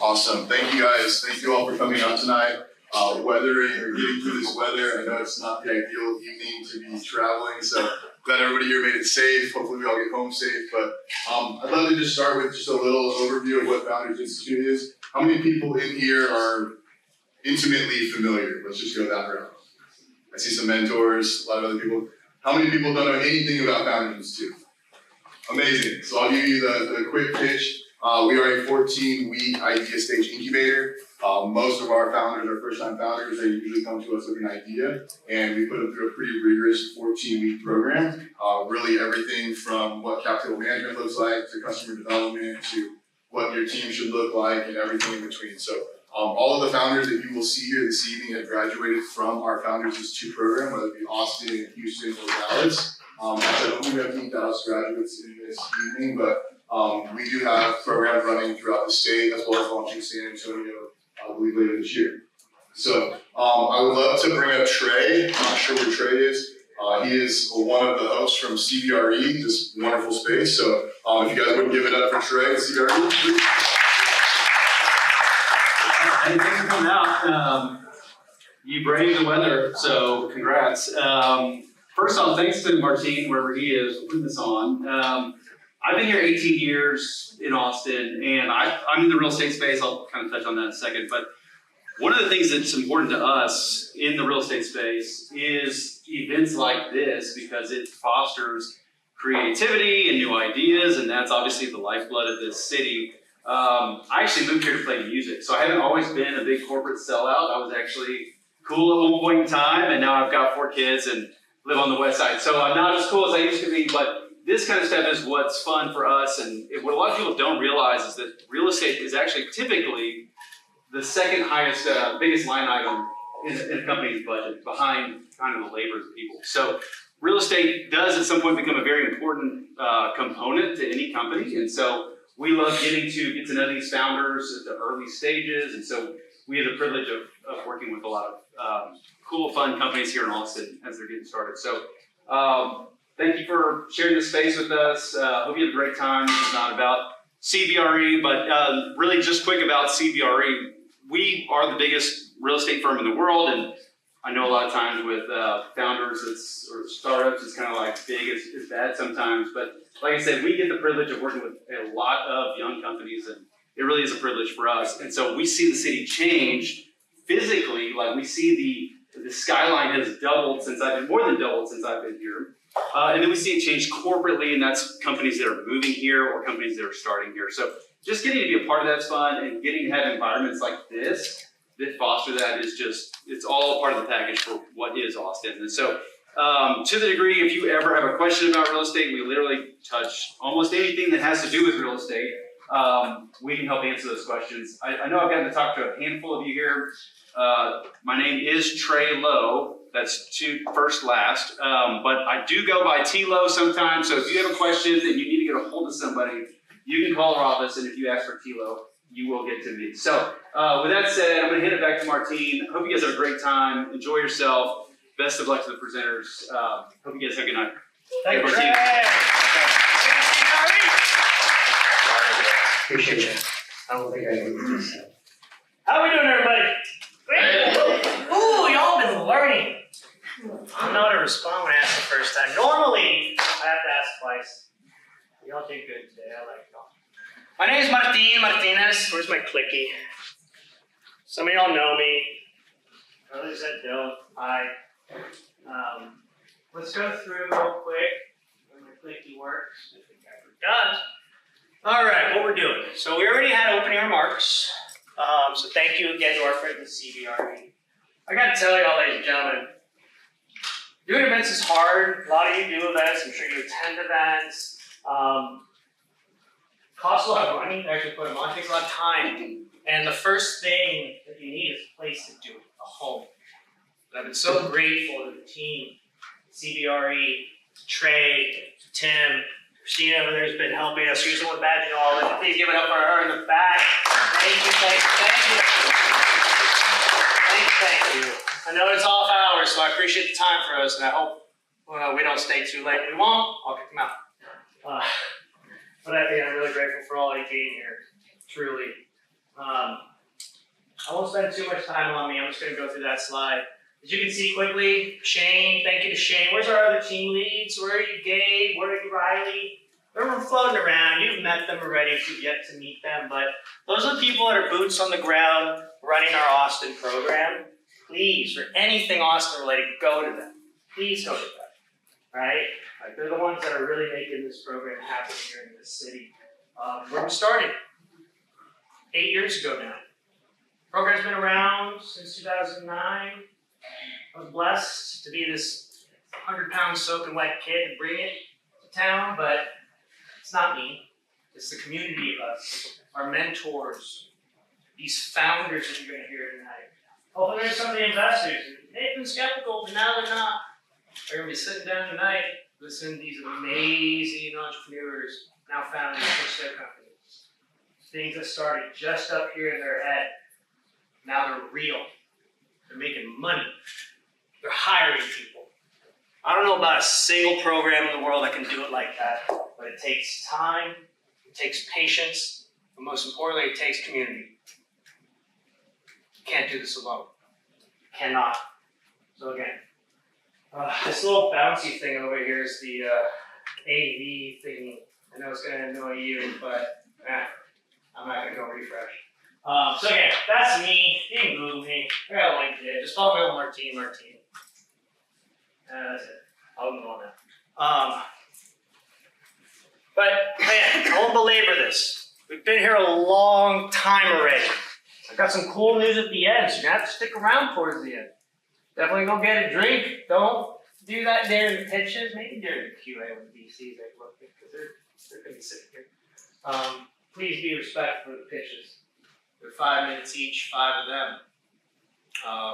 Awesome. Thank you guys. Thank you all for coming out tonight. Weathering or getting through this weather. I know it's not the ideal evening to be traveling, so glad everybody here made it safe. Hopefully we all get home safe. But I'd love to just start with just a little overview of what Founders Institute is. How many people in here are intimately familiar? Let's just go that route. I see some mentors, a lot of other people. How many people don't know anything about Founders Institute? Amazing. So I'll give you the quick pitch. We are a 14-week idea stage incubator. Most of our founders are first-time founders. They usually come to us with an idea, and we put them through a pretty rigorous 14-week program. Really everything from what capital management looks like to customer development to what your team should look like and everything in between. So all of the founders that you will see here this evening have graduated from our Founders Institute program, whether it be Austin, Houston, or Dallas. I don't think we have any Dallas graduates in this evening, but we do have programs running throughout the state as well as launching San Antonio, I believe, later this year. So I would love to bring up Trey. I'm not sure where Trey is. He is one of the hosts from CBRE, this wonderful space. So if you guys would give it up for Trey at CBRE, please. Hey, thanks for coming out. You braved the weather, so congrats. First off, thanks to Martine, wherever he is, for putting this on. I've been here 18 years in Austin, and I'm in the real estate space. I'll kind of touch on that in a second. But one of the things that's important to us in the real estate space is events like this, because it fosters creativity and new ideas, and that's obviously the lifeblood of this city. I actually moved here to play music, so I haven't always been a big corporate sellout. I was actually cool at one point in time, and now I've got 4 kids and live on the west side. So I'm not as cool as I used to be, but this kind of stuff is what's fun for us. And what a lot of people don't realize is that real estate is actually typically the second highest, biggest line item in a company's budget, behind kind of the labor of the people. So real estate does at some point become a very important component to any company. And so we love getting to know these founders at the early stages. And so we have the privilege of working with a lot of cool, fun companies here in Austin as they're getting started. So thank you for sharing this space with us. Hope you have a great time. This is not about CBRE, but really just quick about CBRE. We are the biggest real estate firm in the world, and I know a lot of times with founders or startups, it's kind of like big is bad sometimes. But like I said, we get the privilege of working with a lot of young companies, and it really is a privilege for us. And so we see the city change physically. Like we see the skyline has doubled more than doubled since I've been here. And then we see it change corporately, and that's companies that are moving here or companies that are starting here. So just getting to be a part of that's fun, and getting to have environments like this that foster that is just, it's all part of the package for what is Austin. And so to the degree, if you ever have a question about real estate, we literally touch almost anything that has to do with real estate. We can help answer those questions. I know I've gotten to talk to a handful of you here. My name is Trey Lowe. That's first last. But I do go by T-Lowe sometimes. So if you have a question and you need to get a hold of somebody, you can call our office. And if you ask for T-Lowe, you will get to me. So with that said, I'm going to hand it back to Martine. Hope you guys have a great time. Enjoy yourself. Best of luck to the presenters. Hope you guys have a good night. Thank you, Trey. Appreciate you. I don't think I can this. How we doing, everybody? Great. Ooh, y'all been learning. I don't know how to respond when I ask the first time. Normally, I have to ask twice. Y'all did good today. I like y'all. My name is Martin Martinez. Where's my clicky? Some of y'all know me. Others that don't. Hi. Let's go through real quick when my clicky works. I think it does. All right, what we're doing. So we already had opening remarks. So thank you again to our friends at CBRE. I got to tell y'all, ladies and gentlemen, doing events is hard. A lot of you do events. I'm sure you attend events. Costs a lot of money to actually put them on. It takes a lot of time. And the first thing that you need is a place to do it, a home. And I've been so grateful to the team, CBRE, Trey, Tim, Christina over there has been helping us. She's the one badging all of it. Please give it up for her in the back. Thank you. Thank you. I know it's off hours, so I appreciate the time for us, and I hope we don't stay too late. If we won't, I'll kick them out. But I'm really grateful for all of you being here, truly. I won't spend too much time on me. I'm just going to go through that slide. As you can see quickly, Shane, thank you to Shane. Where's our other team leads? Where are you, Gabe? Where are you, Riley? They're floating around. You've met them already if you've yet to meet them. But those are the people that are boots on the ground running our Austin program. Please, for anything Austin related, go to them. Please go to them. Right? Like they're the ones that are really making this program happen here in this city. Where we started 8 years ago now. Program's been around since 2009. I was blessed to be this 100-pound soaking wet kid and bring it to town, but it's not me. It's the community of us, our mentors, these founders that you're going to hear tonight. Hopefully there's some of the investors. They've been skeptical, but now they're not. They're going to be sitting down tonight listening to these amazing entrepreneurs now founding their companies. Things that started just up here in their head. Now they're real. They're making money. They're hiring people. I don't know about a single program in the world that can do it like that, but it takes time, it takes patience, but most importantly, it takes community. You can't do this alone. You cannot. So again, this little bouncy thing over here is the AV thingy. I know it's going to annoy you, but I'm not going to go refresh. So again, that's me. You can Google me. I got a link to it. Just follow me on Martine. That's it. I'll move on now. But man, I won't belabor this. We've been here a long time already. I've got some cool news at the end, so you're going to have to stick around towards the end. Definitely go get a drink. Don't do that during the pitches. Maybe during the QA when the DCs are looking, because they're going to be sitting here. Please be respectful for the pitches. They're 5 minutes each, 5 of them.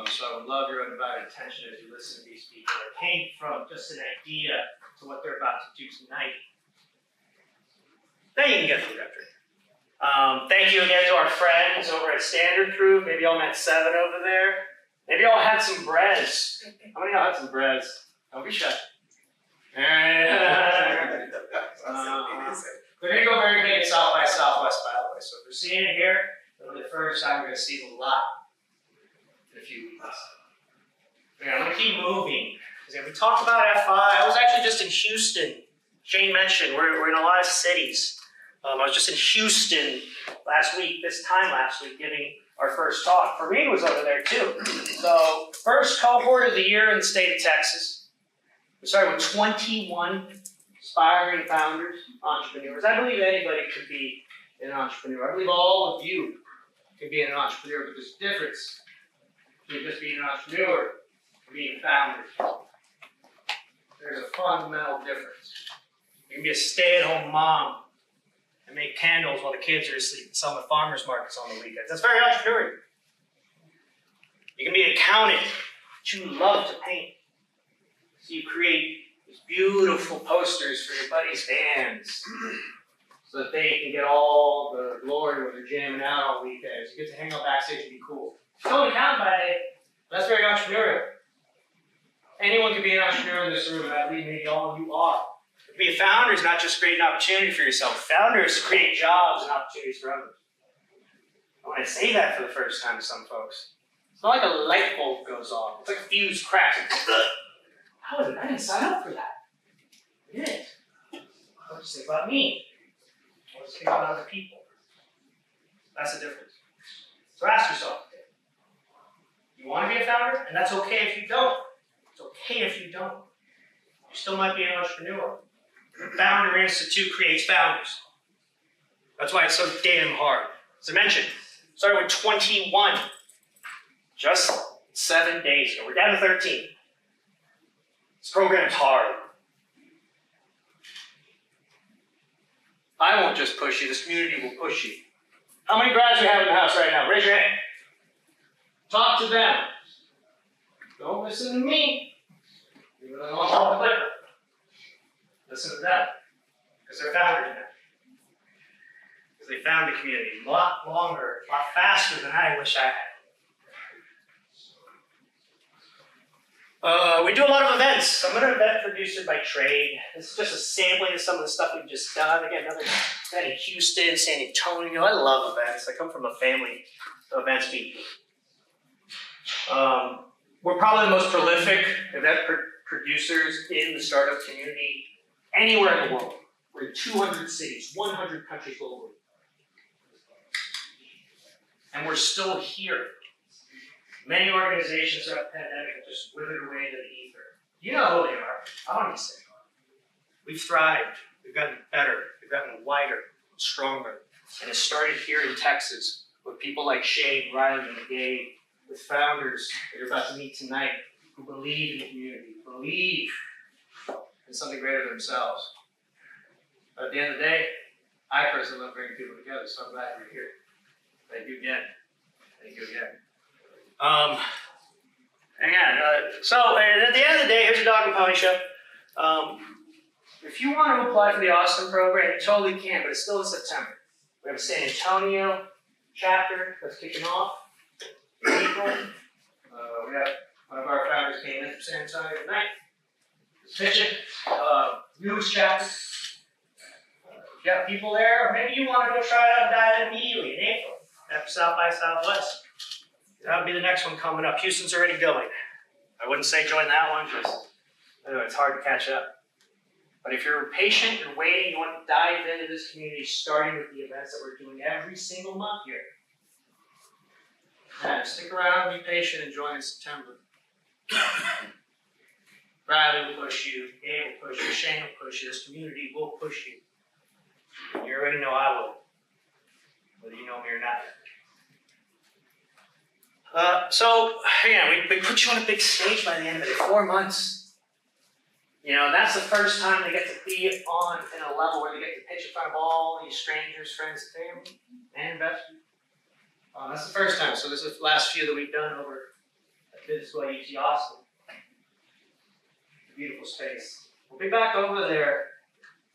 So I would love your undivided attention as you listen to these people that came from just an idea to what they're about to do tonight. Then you can get through that drink. Thank you again to our friends over at Standard Crew. Maybe y'all met 7 over there. Maybe y'all had some breads. How many of y'all had some breads? Don't be shy. They're going to go very big at South by Southwest, by the way. So if you're seeing it here, it'll be the first time you're going to see it a lot in a few weeks. Yeah, I'm going to keep moving. We talked about FI. I was actually just in Houston. Shane mentioned we're in a lot of cities. I was just in Houston this time last week, giving our first talk. Fareed was over there too. So, first cohort of the year in the state of Texas. We started with 21 aspiring founders, entrepreneurs. I believe anybody could be an entrepreneur. I believe all of you can be an entrepreneur, but there's a difference between just being an entrepreneur and being a founder. There's a fundamental difference. You can be a stay-at-home mom and make candles while the kids are asleep and sell them at farmers markets on the weekends. That's very entrepreneurial. You can be an accountant, but you love to paint. So you create these beautiful posters for your buddies' bands so that they can get all the glory when they're jamming out on weekends. You get to hang out backstage and be cool. Still an accountant by day, but that's very entrepreneurial. Anyone can be an entrepreneur in this room, and I believe maybe all of you are. To be a founder is not just create an opportunity for yourself. Founders create jobs and opportunities for others. I want to say that for the first time to some folks. It's not like a light bulb goes off. It's like a fuse cracks. I didn't sign up for that. I didn't. What does it say about me? What does it say about other people? That's the difference. So ask yourself, you want to be a founder? And that's okay if you don't. It's okay if you don't. You still might be an entrepreneur. The Founder Institute creates founders. That's why it's so damn hard. As I mentioned, started with 21 just 7 days ago. We're down to 13. This program's hard. I won't just push you, this community will push you. How many grads we have in the house right now? Raise your hand. Talk to them. Don't listen to me. Even though I'm all the liquor. Listen to them. Because they're founders now. Because they found the community a lot longer, a lot faster than I wish I had. We do a lot of events. I'm an event producer by trade. This is just a sampling of some of the stuff we've just done. Again, another event in Houston, San Antonio. I love events. I come from a family of events people. We're probably the most prolific event producers in the startup community anywhere in the world. We're in 200 cities, 100 countries globally. And we're still here. Many organizations throughout the pandemic have just withered away into the ether. You know who they are. I don't need to say it. We've thrived. We've gotten better. We've gotten wider, stronger. And it started here in Texas with people like Shane, Riley, and Gabe, with founders that you're about to meet tonight who believe in the community, believe in something greater than themselves. But at the end of the day, I personally love bringing people together, so I'm glad you're here. Thank you again. Thank you again. So at the end of the day, here's a dog and pony show. If you want to apply for the Austin program, you totally can, but it's still in September. We have a San Antonio chapter that's kicking off in April. We have one of our founders came in from San Antonio tonight. He's pitching. Newest chapter. You got people there, or maybe you want to go try it out and dive in immediately in April after South by Southwest. That'll be the next one coming up. Houston's already going. I wouldn't say join that one because it's hard to catch up. But if you're patient, you're waiting, you want to dive into this community, starting with the events that we're doing every single month here. Yeah, stick around, be patient, and join in September. Riley will push you, Gabe will push you, Shane will push you, this community will push you. You already know I will, whether you know me or not. So again, we put you on a big stage by the end of it. 4 months. You know, that's the first time they get to be on in a level where they get to pitch in front of all these strangers, friends, family, and investors. That's the first time. So this is the last few that we've done over at Business School at UT Austin. Beautiful space. We'll be back over there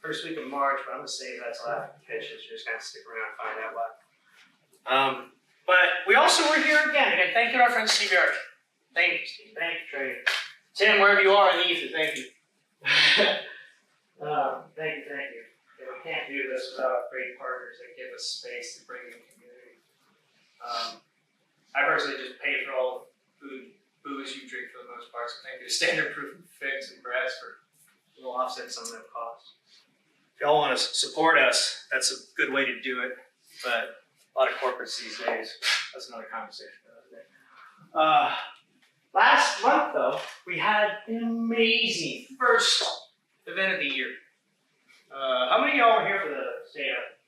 first week of March, but I'm going to save that till after the pitches. You're just going to stick around and find out why. But we also were here again. Again, thank you to our friend Steve Yard. Thank you, Steve. Thank you, Trey. Tim, wherever you are in the ether, thank you. Thank you. We can't do this without great partners that give us space to bring in community. I personally just pay for all the booze you drink for the most part, so thank you to Standard Proof and Fix and Brass for we'll offset some of that cost. If y'all want to support us, that's a good way to do it, but a lot of corporates these days, that's another conversation for another day. Last month, though, we had an amazing first event of the year. How many of y'all were here for the stand-up?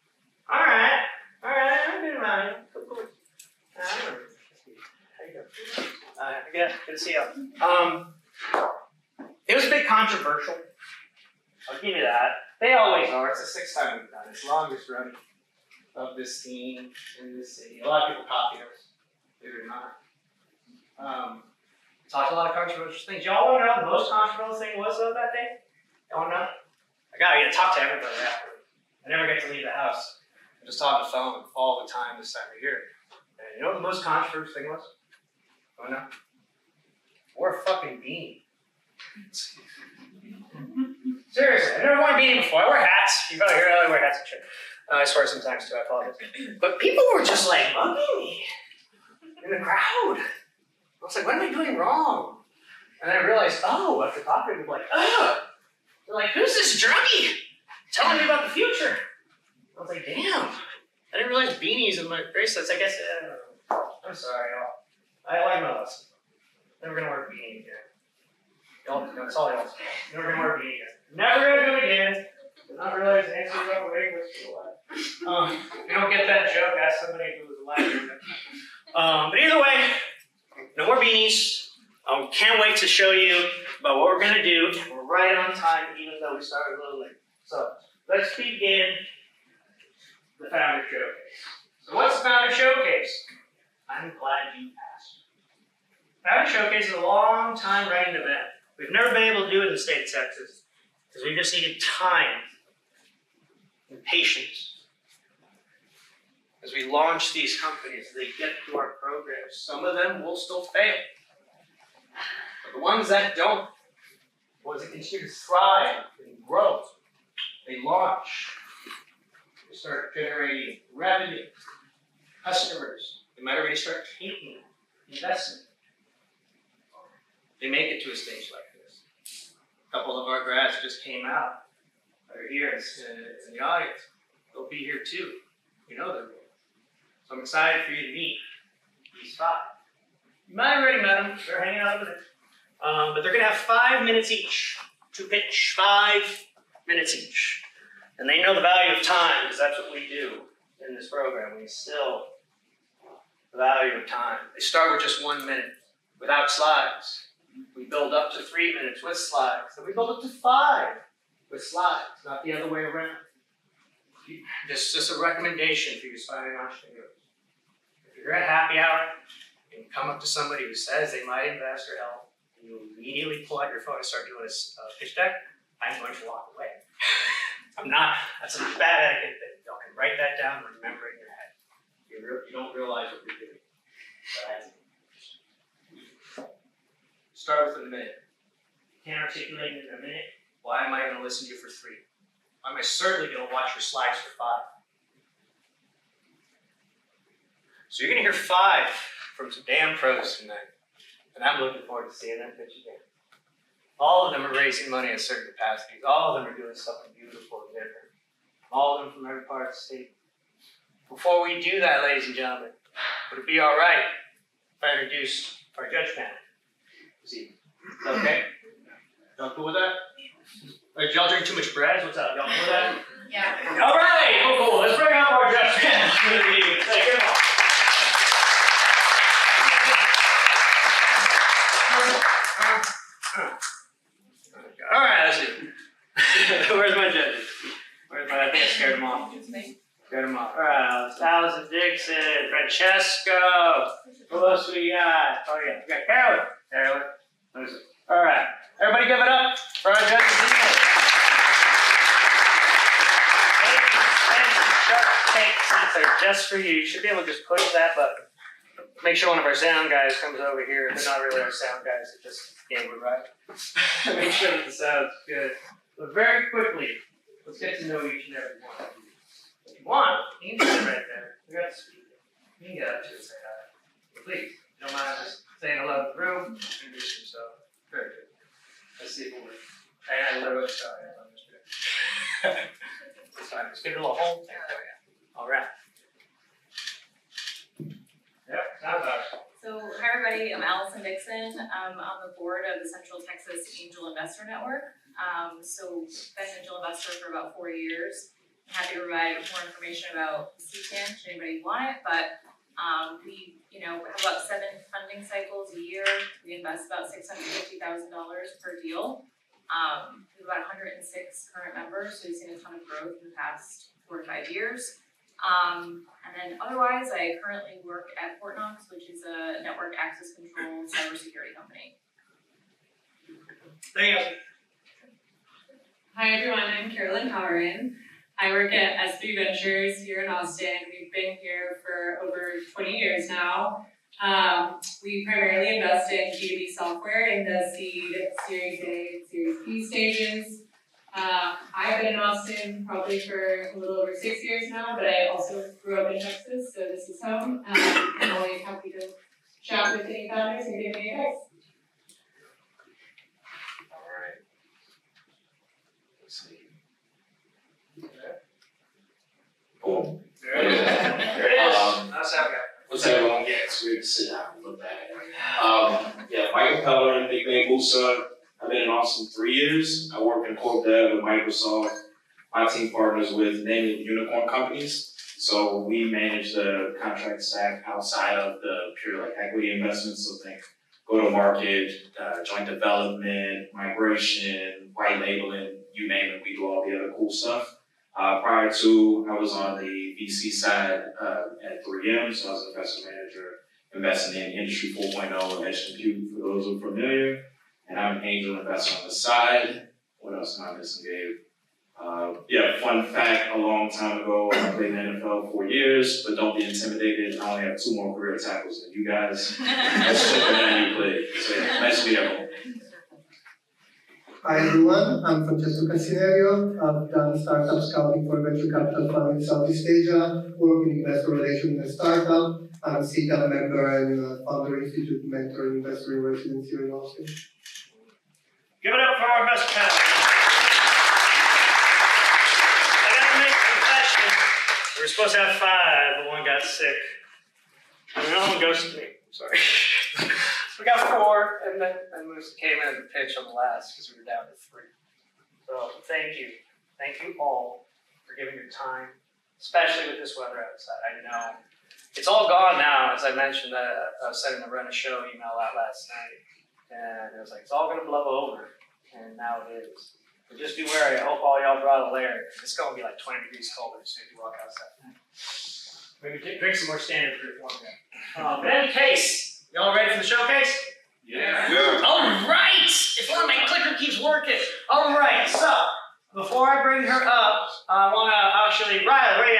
All right, I'm good around you. Cool. How you doing? Good to see you. It was a bit controversial. I'll give you that. They always are. It's the 6th time we've done it. It's the longest running of this theme in this city. A lot of people copied us, believe it or not. Talked a lot of controversial things. Y'all want to know what the most controversial thing was though that day? Y'all want to know? I gotta talk to everybody after. I never get to leave the house. I just talk on the phone all the time this time of year. And you know what the most controversial thing was? Oh no? We're a fucking beanie. Seriously, I've never worn a beanie before. I wear hats. You probably hear I wear hats and shit. I swear sometimes too, I apologize. But people were just like mugging me in the crowd. I was like, what am I doing wrong? And then I realized, after talking, people were like, they're like, who's this druggie telling me about the future? I was like, damn. I didn't realize beanies and my bracelets, I guess, I don't know. I'm sorry, y'all. I like my lesson. Never gonna wear a beanie again. Y'all, that's all y'all say. Never gonna wear a beanie again. Never gonna do it again. Did not realize the answer about waiting list for a while. If you don't get that joke, ask somebody who was alive. But either way, no more beanies. Can't wait to show you about what we're going to do. We're right on time, even though we started a little late. So let's begin the Founder Showcase. So what's the Founder Showcase? I'm glad you asked. Founder Showcase is a long time running event. We've never been able to do it in the state of Texas because we just needed time and patience. As we launch these companies, they get through our programs. Some of them will still fail. But the ones that don't, the ones that continue to thrive and grow, they launch. They start generating revenue, customers. They might already start taking investment. they make it to a stage like this. A couple of our grads just came out. They're here in the audience. They'll be here too. You know they will. So I'm excited for you to meet these 5. You might have already met them. They're hanging out over there. But they're going to have 5 minutes each to pitch. 5 minutes each. And they know the value of time because that's what we do in this program. We instill the value of time. They start with just 1 minute without slides. We build up to 3 minutes with slides. Then we build up to 5 with slides, not the other way around. Just a recommendation for you aspiring entrepreneurs. If you're at happy hour and you come up to somebody who says they might invest or help, and you immediately pull out your phone and start doing a pitch deck, I'm going to walk away. I'm not, that's a bad etiquette thing. Y'all can write that down and remember it in your head. You don't realize what you're doing. Start with a minute. You can't articulate it in a minute. Why am I going to listen to you for 3? Why am I certainly going to watch your slides for 5? So you're going to hear 5 from some damn pros tonight. And I'm looking forward to seeing them pitch again. All of them are raising money in certain capacities. All of them are doing something beautiful and different. All of them from every part of the state. Before we do that, ladies and gentlemen, would it be all right if I introduced our judge panel this evening? Okay? Y'all cool with that? Did y'all drink too much bread? What's up? Y'all cool with that? Yeah. All right, cool. Let's bring up our judge panel. All right, let's do it. Where's my judges? I think I scared them off. Scared them off. All right, Allison Dixon, Francesco. Who else we got? Oh yeah, we got Carolyn. All right, everybody give it up for our judges. Seats are just for you. You should be able to just push that button. Make sure one of our sound guys comes over here. They're not really our sound guys, they're just gambling, right? Make sure that the sound's good. But very quickly, let's get to know each and every one. If you want, you can sit right there. We got to speak. You can get up to it and say hi. But please, if you don't mind just saying hello to the room, introduce yourself. Very good. Let's see if it works. And I literally sorry, I'm just good. It's fine. Just give it a little hold. There we go. All right. Yep, sounds better. So, hi everybody, I'm Allison Dixon. I'm on the board of the Central Texas Angel Investor Network. So, been an angel investor for about 4 years. I'm happy to provide more information about CTAN should anybody want it, but we have about 7 funding cycles a year. We invest about $650,000 per deal. We have about 106 current members, so we've seen a ton of growth in the past 4 to 5 years. And then otherwise, I currently work at Fort Knox, which is a network access control cybersecurity company. There you go. Hi everyone, I'm Carolyn Halloran. I work at SB Ventures here in Austin. We've been here for over 20 years now. We primarily invest in B2B software in the seed, Series A, and Series B stages. I've been in Austin probably for a little over 6 years now, but I also grew up in Texas, so this is home. I'm always happy to chat with any founders and give any advice. All right. Let's see. Cool. There it is. There it is. That's how we got. What's everyone gets? Weird to sit down and look back. Michael Pellerin, nickname Musa. I've been in Austin 3 years. I work in corp dev with Microsoft. My team partners with namely unicorn companies. So we manage the contract stack outside of the pure equity investments. So think go-to-market, joint development, migration, white labeling, you name it, we do all the other cool stuff. Prior to, I was on the VC side at 3M, so I was an investment manager investing in Industry 4.0 and edge compute, for those who are familiar. And I'm an angel investor on the side. What else am I missing, Gabe? Fun fact, a long time ago, I played in the NFL 4 years, but don't be intimidated. I only have 2 more career tackles than you guys. That's just the man you played. So yeah, nice to meet everyone. Hi everyone, I'm Francesco Cassinerio. I've done startup scouting for venture capital fund in Southeast Asia, work in investor relations in a startup. I'm a CTAL member and founder Institute mentor and investor in residence here in Austin. Give it up for our best panel. I gotta make a confession. We were supposed to have 5, but one got sick. And no one ghosted me. Sorry. We got 4, and then Moose came in and pitched on the last because we were down to 3. So thank you. Thank you all for giving your time, especially with this weather outside. I know it's all gone now. As I mentioned, I was sending the Run a Show email out last night, and it was like, it's all gonna blow over, and now it is. But just be wary. I hope all y'all brought a layer. It's gonna be like 20 degrees colder as soon as you walk outside. Maybe drink some more standard proof one day. But in any case, y'all ready for the showcase? Yeah. All right! If only my clicker keeps working. All right, so before I bring her up, I want to actually, Riley, where you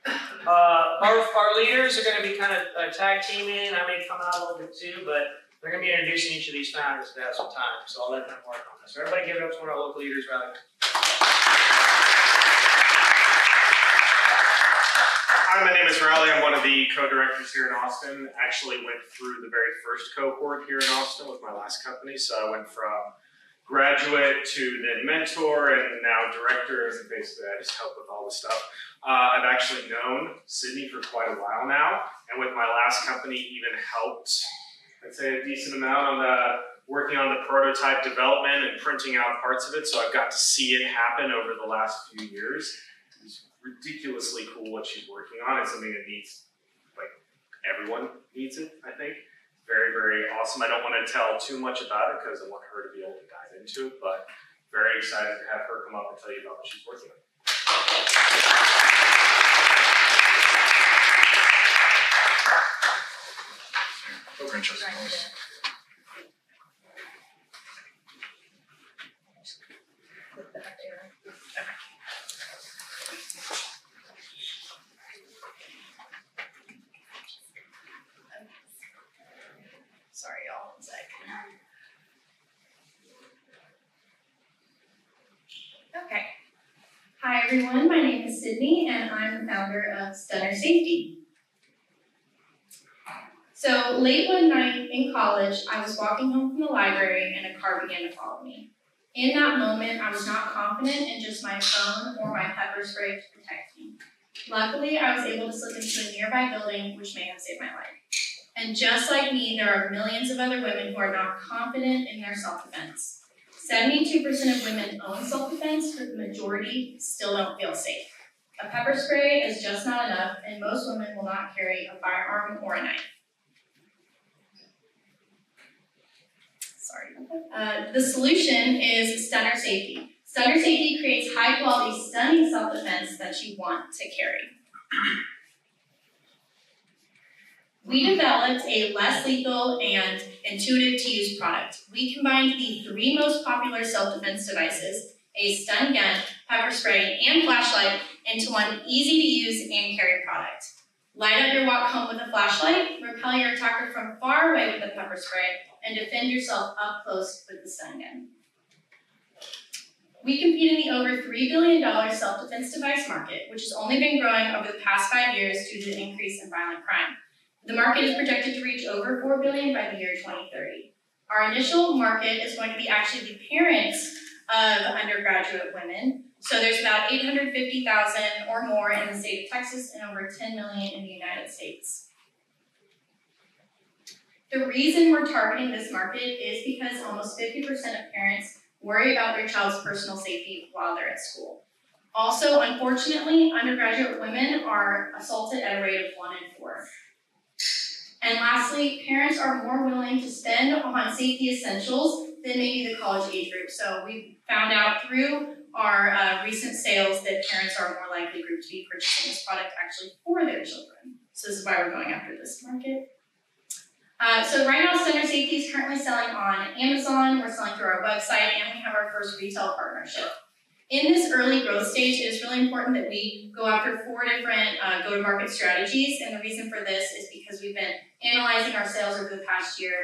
at? Our leaders are going to be kind of tag teaming. I may come out a little bit too, but they're going to be introducing each of these founders to have some time, so I'll let them work on this. So everybody give it up to one of our local leaders, Riley. Hi, my name is Riley. I'm one of the co-directors here in Austin. Actually went through the very first cohort here in Austin with my last company. So I went from graduate to then mentor and now director, and basically I just help with all the stuff. I've actually known Sydney for quite a while now, and with my last company even helped, I'd say, a decent amount on working on the prototype development and printing out parts of it. So I've got to see it happen over the last few years. Ridiculously cool what she's working on. It's something that needs, like, everyone needs it, I think. Very, very awesome. I don't want to tell too much about it because I want her to be able to dive into it, but very excited to have her come up and tell you about what she's working on. Oh, Francesco. Sorry, y'all, one sec. Okay. Hi, everyone. My name is Sydney, and I'm the founder of Stunner Safety. So late one night in college, I was walking home from the library, and a car began to follow me. In that moment, I was not confident in just my phone or my pepper spray to protect me. Luckily, I was able to slip into a nearby building, which may have saved my life. And just like me, there are millions of other women who are not confident in their self-defense. 72% of women own self-defense, but the majority still don't feel safe. A pepper spray is just not enough, and most women will not carry a firearm or a knife. Sorry about that. The solution is Stunner Safety. Stunner Safety creates high-quality, stunning self-defense that you want to carry. We developed a less lethal and intuitive to use product. We combined the 3 most popular self-defense devices, a stun gun, pepper spray, and flashlight, into one easy to use and carry product. Light up your walk home with a flashlight, repel your attacker from far away with a pepper spray, and defend yourself up close with the stun gun. We compete in the over $3 billion self-defense device market, which has only been growing over the past 5 years due to the increase in violent crime. The market is projected to reach over $4 billion by the year 2030. Our initial market is going to be actually the parents of undergraduate women. So there's about 850,000 or more in the state of Texas and over 10 million in the United States. The reason we're targeting this market is because almost 50% of parents worry about their child's personal safety while they're at school. Also, unfortunately, undergraduate women are assaulted at a rate of 1 in 4. And lastly, parents are more willing to spend on safety essentials than maybe the college age group. So we found out through our recent sales that parents are a more likely group to be purchasing this product actually for their children. So this is why we're going after this market. So right now, Stunner Safety is currently selling on Amazon. We're selling through our website, and we have our first retail partnership. In this early growth stage, it is really important that we go after 4 different go-to-market strategies, and the reason for this is because we've been analyzing our sales over the past year,